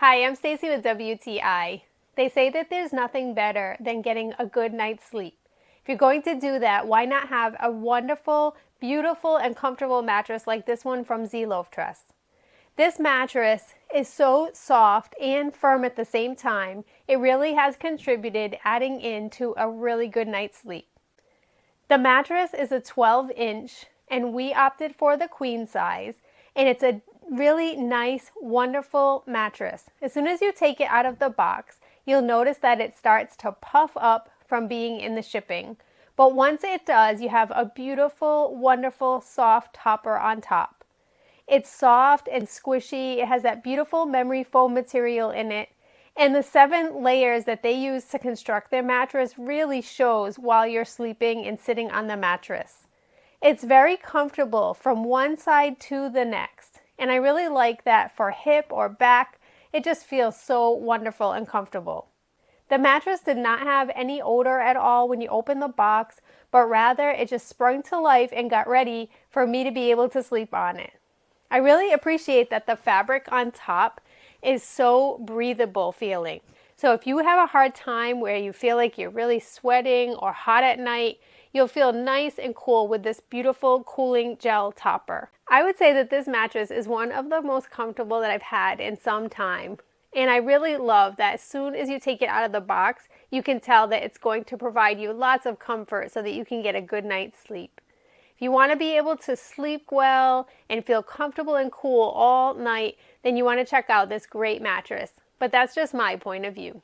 Hi, I'm Stacy with WTI. They say that there's nothing better than getting a good night's sleep. If you're going to do that, why not have a wonderful, beautiful, and comfortable mattress like this one from Zeelovtress? This mattress is so soft and firm at the same time, it really has contributed adding into a really good night's sleep. The mattress is a 12-inch and we opted for the queen size, and it's a really nice, wonderful mattress. As soon as you take it out of the box, you'll notice that it starts to puff up from being in the shipping. But once it does, you have a beautiful, wonderful, soft topper on top. It's soft and squishy. It has that beautiful memory foam material in it. And the 7 layers that they use to construct their mattress really shows while you're sleeping and sitting on the mattress. It's very comfortable from one side to the next. And I really like that for hip or back. It just feels so wonderful and comfortable. The mattress did not have any odor at all when you open the box, but rather it just sprung to life and got ready for me to be able to sleep on it. I really appreciate that the fabric on top is so breathable feeling. So if you have a hard time where you feel like you're really sweating or hot at night, you'll feel nice and cool with this beautiful cooling gel topper. I would say that this mattress is one of the most comfortable that I've had in some time. And I really love that as soon as you take it out of the box, you can tell that it's going to provide you lots of comfort so that you can get a good night's sleep. If you want to be able to sleep well and feel comfortable and cool all night, then you want to check out this great mattress. But that's just my point of view.